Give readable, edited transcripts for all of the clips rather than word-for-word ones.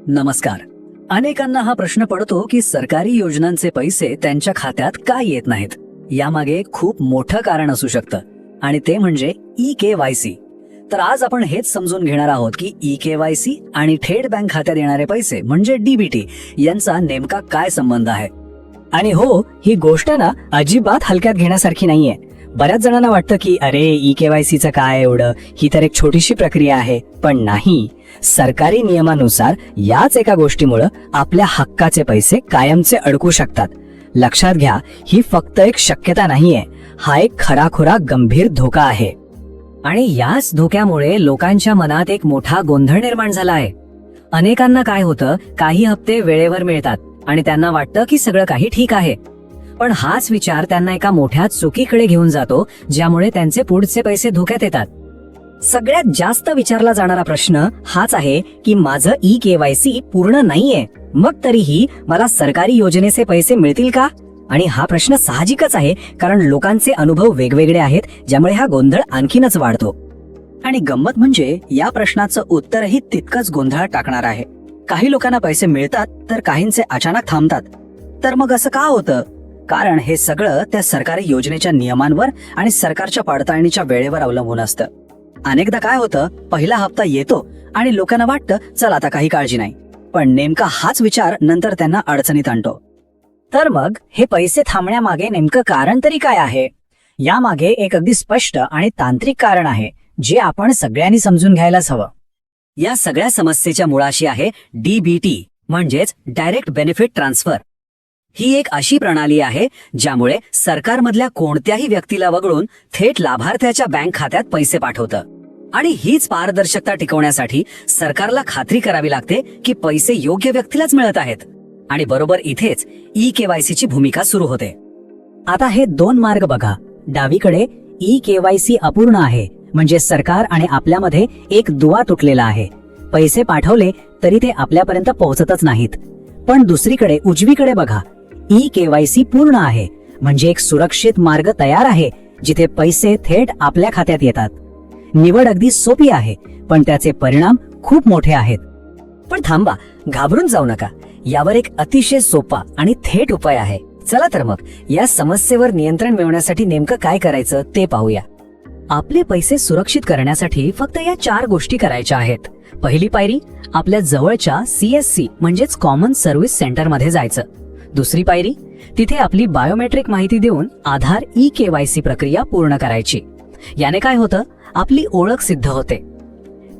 नमस्कार. अनेकांना हा प्रश्न पडतो की सरकारी योजनांचे पैसे त्यांच्या खात्यात का येत नाहीत. यामागे खूप मोठं कारण असू शकतं आणि ते म्हणजे ई-KYC. तर आज आपण हेच समजून घेणार आहोत की ई-KYC आणि थेट बँक खात्यात येणारे पैसे म्हणजे DBT यांचा नेमका काय संबंध आहे. आणि हो, ही गोष्ट ना अजिबात हलक्यात घेण्यासारखी नाहीये. बऱ्याच जणांना वाटतं की अरे ई-KYCचं काय एवढं, ही तर एक छोटीशी प्रक्रिया आहे. पण नाही, सरकारी नियमानुसार याच एका गोष्टीमुळे आपल्या हक्काचे पैसे कायमचे अडकू शकतात. लक्षात घ्या, ही फक्त एक शक्यता नाहीये, हा एक खराखुरा गंभीर धोका आहे. आणि याच धोक्यामुळे लोकांच्या मनात एक मोठा गोंधळ निर्माण झाला आहे. अनेकांना काय होतं, काही हप्ते वेळेवर मिळतात आणि त्यांना वाटतं की सगळं काही ठीक आहे. पण हाच विचार त्यांना एका मोठ्या चुकीकडे घेऊन जातो, ज्यामुळे त्यांचे पुढचे पैसे धोक्यात येतात. सगळ्यात जास्त विचारला जाणारा प्रश्न हाच आहे की माझं ई-KYC पूर्ण नाहीये, मग तरीही मला सरकारी योजनेचे पैसे मिळतील का? आणि हा प्रश्न साहजिकच आहे, कारण लोकांचे अनुभव वेगवेगळे आहेत, ज्यामुळे हा गोंधळ आणखीनच वाढतो. आणि गंमत म्हणजे या प्रश्नाचं उत्तरही तितकंच गोंधळात टाकणार आहे. काही लोकांना पैसे मिळतात तर काहींचे अचानक थांबतात. तर मग असं का होतं? कारण हे सगळं त्या सरकारी योजनेच्या नियमांवर आणि सरकारच्या पडताळणीच्या वेळेवर अवलंबून असतं. अनेकदा काय होतं, पहिला हप्ता येतो आणि लोकांना वाटतं चल आता काही काळजी नाही, पण नेमका हाच विचार नंतर त्यांना अडचणीत आणतो. तर मग हे पैसे थांबण्यामागे नेमकं कारण तरी काय आहे? यामागे एक अगदी स्पष्ट आणि तांत्रिक कारण आहे, जे आपण सगळ्यांनी समजून घ्यायलाच हवं. या सगळ्या समस्येच्या मुळाशी आहे DBT म्हणजेच डायरेक्ट बेनिफिट ट्रान्सफर. ही एक अशी प्रणाली आहे ज्यामुळे सरकारमधल्या कोणत्याही व्यक्तीला वगळून थेट लाभार्थ्याच्या बँक खात्यात पैसे पाठवतं. आणि हीच पारदर्शकता टिकवण्यासाठी सरकारला खात्री करावी लागते की पैसे योग्य व्यक्तीलाच मिळत आहेत. आणि बरोबर इथेच ई-KYC ची भूमिका सुरू होते. आता हे दोन मार्ग बघा. डावीकडे ई-KYC अपूर्ण आहे, म्हणजे सरकार आणि आपल्यामध्ये एक दुवा तुटलेला आहे. पैसे पाठवले तरी ते आपल्यापर्यंत पोहोचतच नाहीत. पण दुसरीकडे उजवीकडे बघा, ई-KYC पूर्ण आहे, म्हणजे एक सुरक्षित मार्ग तयार आहे, जिथे पैसे थेट आपल्या खात्यात येतात. निवड अगदी सोपी आहे, पण त्याचे परिणाम खूप मोठे आहेत. पण थांबा, घाबरून जाऊ नका. यावर एक अतिशय सोपा आणि थेट उपाय आहे. चला तर मग या समस्येवर नियंत्रण मिळवण्यासाठी नेमकं काय करायचं ते पाहूया. आपले पैसे सुरक्षित करण्यासाठी फक्त या 4 गोष्टी करायच्या आहेत. पहिली पायरी, आपल्या जवळच्या CSC म्हणजेच कॉमन सर्व्हिस सेंटर मध्ये जायचं. दुसरी पायरी, तिथे आपली बायोमेट्रिक माहिती देऊन आधार ई-KYC प्रक्रिया पूर्ण करायची. याने काय होतं, आपली ओळख सिद्ध होते.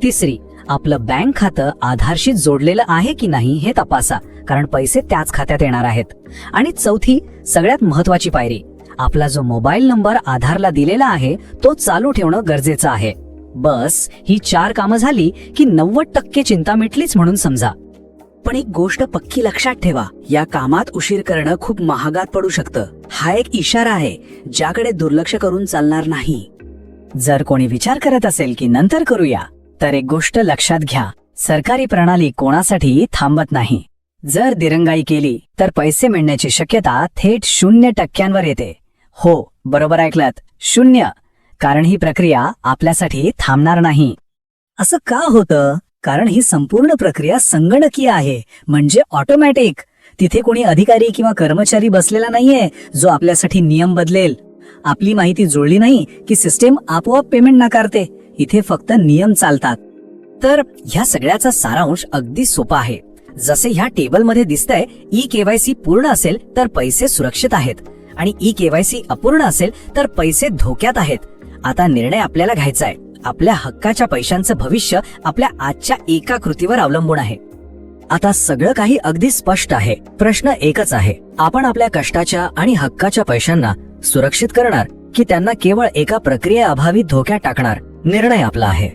तिसरी, आपलं बँक खातं आधारशी जोडलेलं आहे की नाही हे तपासा, कारण पैसे त्याच खात्यात येणार आहेत. आणि चौथी, सगळ्यात महत्वाची पायरी, आपला जो मोबाईल नंबर आधारला दिलेला आहे तो चालू ठेवणं गरजेचं आहे. बस ही 4 कामं झाली की 90% चिंता मिटलीच म्हणून समजा. पण एक गोष्ट पक्की लक्षात ठेवा, या कामात उशीर करणं खूप महागात पडू शकतं. हा एक इशारा आहे, ज्याकडे दुर्लक्ष करून चालणार नाही. जर कोणी विचार करत असेल की नंतर करूया, तर एक गोष्ट लक्षात घ्या, सरकारी प्रणाली कोणासाठी थांबत नाही. जर दिरंगाई केली तर पैसे मिळण्याची शक्यता थेट 0% येते. हो, बरोबर ऐकलात, 0. कारण ही प्रक्रिया आपल्यासाठी थांबणार नाही. असं का होतं? कारण ही संपूर्ण प्रक्रिया संगणकीय आहे, म्हणजे ऑटोमॅटिक. तिथे कोणी अधिकारी किंवा कर्मचारी बसलेला नाहीये जो आपल्यासाठी नियम बदलेल. आपली माहिती जुळली नाही की सिस्टीम आपोआप पेमेंट नाकारते. इथे फक्त नियम चालतात. तर ह्या सगळ्याचा सारांश अगदी सोपा आहे. जसे ह्या टेबलमध्ये दिसतंय, ई-KYC पूर्ण असेल तर पैसे सुरक्षित आहेत आणि ई-KYC अपूर्ण असेल तर पैसे धोक्यात आहेत. आता निर्णय आपल्याला घ्यायचा आहे. आपल्या हक्काच्या पैशांचं भविष्य आपल्या आजच्या एका कृतीवर अवलंबून आहे. आता सगळं काही अगदी स्पष्ट आहे. प्रश्न एकच आहे, आपण आपल्या कष्टाच्या आणि हक्काच्या पैशांना सुरक्षित करणार की त्यांना केवळ एका प्रक्रियेअभावी धोक्यात टाकणार? निर्णय आपला आहे.